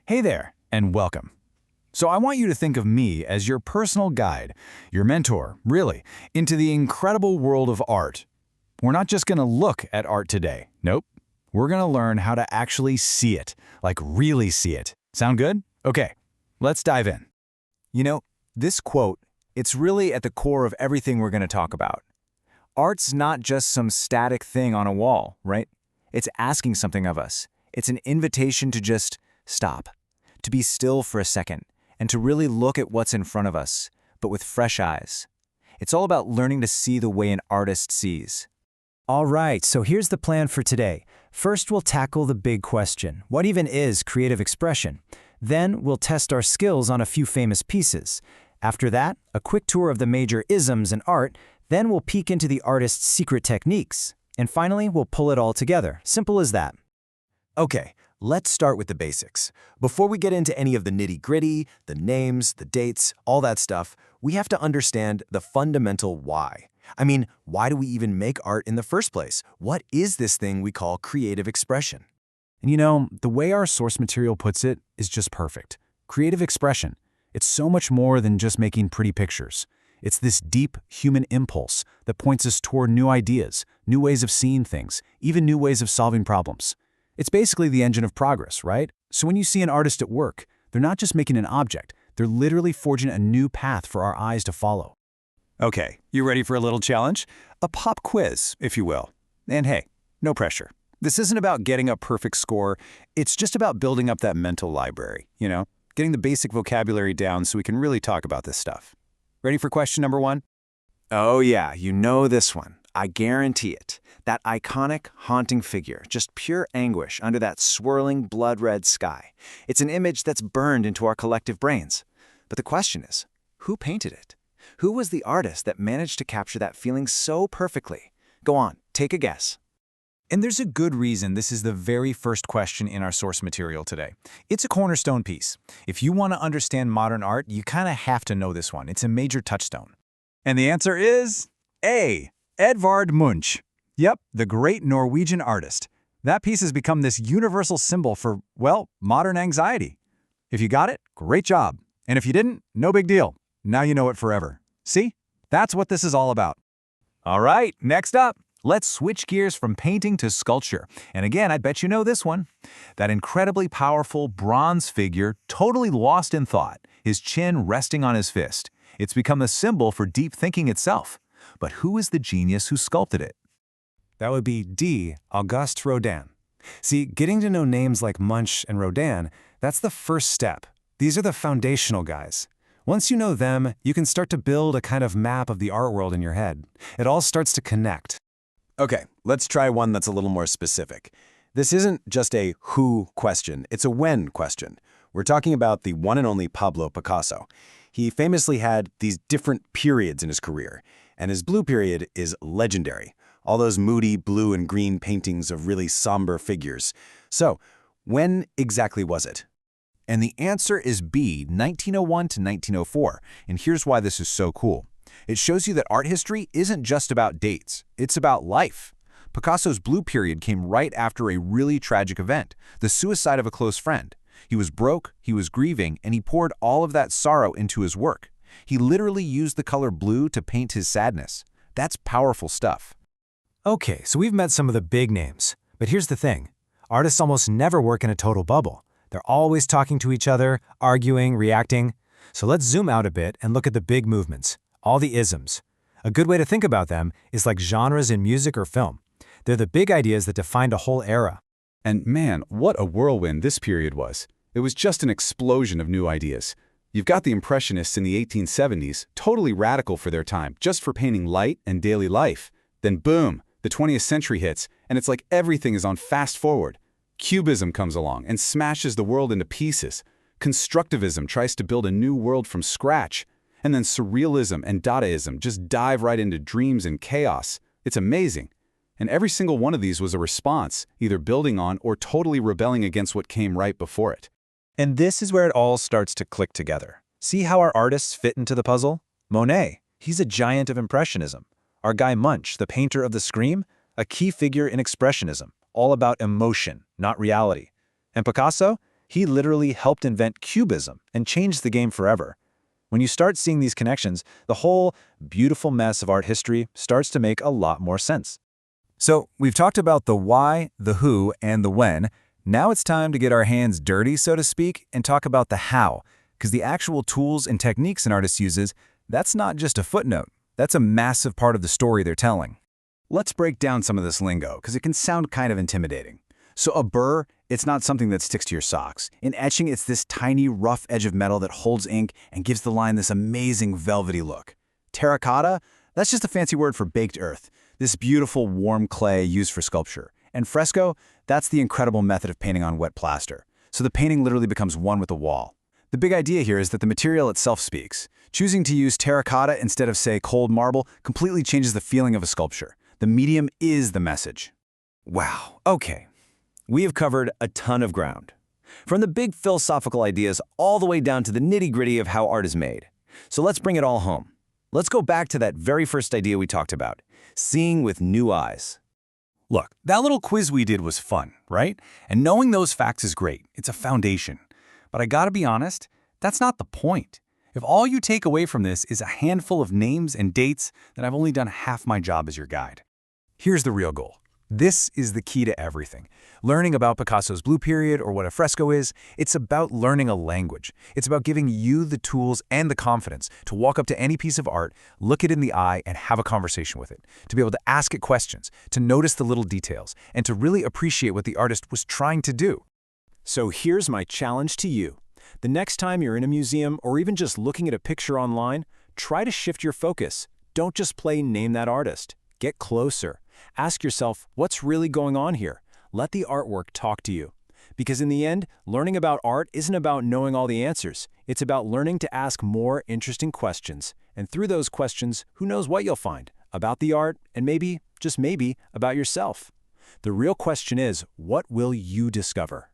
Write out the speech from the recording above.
Hey there, and welcome. So I want you to think of me as your personal guide, your mentor, really, into the incredible world of art. We're not just going to look at art today. Nope. We're going to learn how to actually see it, like really see it. Sound good? Okay, let's dive in. You know, this quote, it's really at the core of everything we're going to talk about. Art's not just some static thing on a wall, right? It's asking something of us. It's an invitation to just stop, to be still for a second, and to really look at what's in front of us, but with fresh eyes. It's all about learning to see the way an artist sees. All right, so here's the plan for today. First, we'll tackle the big question. What even is creative expression? Then, we'll test our skills on a few famous pieces. After that, a quick tour of the major isms in art. Then we'll peek into the artist's secret techniques. And finally, we'll pull it all together. Simple as that. Okay, let's start with the basics. Before we get into any of the nitty-gritty, the names, the dates, all that stuff, we have to understand the fundamental why. I mean, why do we even make art in the first place? What is this thing we call creative expression? And you know, the way our source material puts it is just perfect. Creative expression. It's so much more than just making pretty pictures. It's this deep human impulse that points us toward new ideas, new ways of seeing things, even new ways of solving problems. It's basically the engine of progress, right? So when you see an artist at work, they're not just making an object, they're literally forging a new path for our eyes to follow. Okay, you ready for a little challenge? A pop quiz, if you will. And hey, no pressure. This isn't about getting a perfect score. It's just about building up that mental library, getting the basic vocabulary down so we can really talk about this stuff. Ready for question number 1? Oh yeah, you know this one. I guarantee it. That iconic, haunting figure, just pure anguish under that swirling blood-red sky. It's an image that's burned into our collective brains. But the question is, who painted it? Who was the artist that managed to capture that feeling so perfectly? Go on, take a guess. And there's a good reason this is the very first question in our source material today. It's a cornerstone piece. If you want to understand modern art, you kind of have to know this one. It's a major touchstone. And the answer is A. Edvard Munch. Yep, the great Norwegian artist. That piece has become this universal symbol for, well, modern anxiety. If you got it, great job. And if you didn't, no big deal. Now you know it forever. See? That's what this is all about. All right, next up. Let's switch gears from painting to sculpture. And again, I bet you know this one. That incredibly powerful bronze figure, totally lost in thought, his chin resting on his fist. It's become a symbol for deep thinking itself. But who is the genius who sculpted it? That would be D. Auguste Rodin. See, getting to know names like Munch and Rodin, that's the first step. These are the foundational guys. Once you know them, you can start to build a kind of map of the art world in your head. It all starts to connect. Okay, let's try one that's a little more specific. This isn't just a who question, it's a when question. We're talking about the one and only Pablo Picasso. He famously had these different periods in his career, and his blue period is legendary. All those moody blue and green paintings of really somber figures. So, when exactly was it? And the answer is B, 1901 to 1904. And here's why this is so cool. It shows you that art history isn't just about dates, it's about life. Picasso's blue period came right after a really tragic event, the suicide of a close friend. He was broke, he was grieving, and he poured all of that sorrow into his work. He literally used the color blue to paint his sadness. That's powerful stuff. Okay, so we've met some of the big names. But here's the thing. Artists almost never work in a total bubble. They're always talking to each other, arguing, reacting. So let's zoom out a bit and look at the big movements. All the isms. A good way to think about them is like genres in music or film. They're the big ideas that defined a whole era. And man, what a whirlwind this period was. It was just an explosion of new ideas. You've got the Impressionists in the 1870s, totally radical for their time, just for painting light and daily life. Then boom, the 20th century hits, and it's like everything is on fast forward. Cubism comes along and smashes the world into pieces. Constructivism tries to build a new world from scratch. And then Surrealism and Dadaism just dive right into dreams and chaos. It's amazing. And every single one of these was a response, either building on or totally rebelling against what came right before it. And this is where it all starts to click together. See how our artists fit into the puzzle? Monet, he's a giant of Impressionism. Our guy Munch, the painter of the Scream, a key figure in Expressionism, all about emotion, not reality. And Picasso, He literally helped invent Cubism and changed the game forever. When you start seeing these connections, the whole beautiful mess of art history starts to make a lot more sense. So, we've talked about the why, the who, and the when. Now it's time to get our hands dirty, so to speak, and talk about the how, because the actual tools and techniques an artist uses, that's not just a footnote. That's a massive part of the story they're telling. Let's break down some of this lingo, because it can sound kind of intimidating. So a burr, it's not something that sticks to your socks. In etching, it's this tiny, rough edge of metal that holds ink and gives the line this amazing velvety look. Terracotta, that's just a fancy word for baked earth, this beautiful, warm clay used for sculpture. And fresco, that's the incredible method of painting on wet plaster. So the painting literally becomes one with the wall. The big idea here is that the material itself speaks. Choosing to use terracotta instead of, say, cold marble completely changes the feeling of a sculpture. The medium is the message. Wow, okay. We have covered a ton of ground. From the big philosophical ideas all the way down to the nitty-gritty of how art is made. So let's bring it all home. Let's go back to that very first idea we talked about, seeing with new eyes. Look, that little quiz we did was fun, right? And knowing those facts is great. It's a foundation. But I gotta be honest, that's not the point. If all you take away from this is a handful of names and dates, then I've only done half my job as your guide. Here's the real goal. This is the key to everything. Learning about Picasso's Blue Period or what a fresco is, it's about learning a language. It's about giving you the tools and the confidence to walk up to any piece of art, look it in the eye, and have a conversation with it. To be able to ask it questions, to notice the little details, and to really appreciate what the artist was trying to do. So here's my challenge to you. The next time you're in a museum or even just looking at a picture online, try to shift your focus. Don't just plain name that artist. Get closer. Ask yourself, what's really going on here? Let the artwork talk to you. Because in the end, learning about art isn't about knowing all the answers. It's about learning to ask more interesting questions. And through those questions, who knows what you'll find about the art and maybe, just maybe, about yourself. The real question is, what will you discover?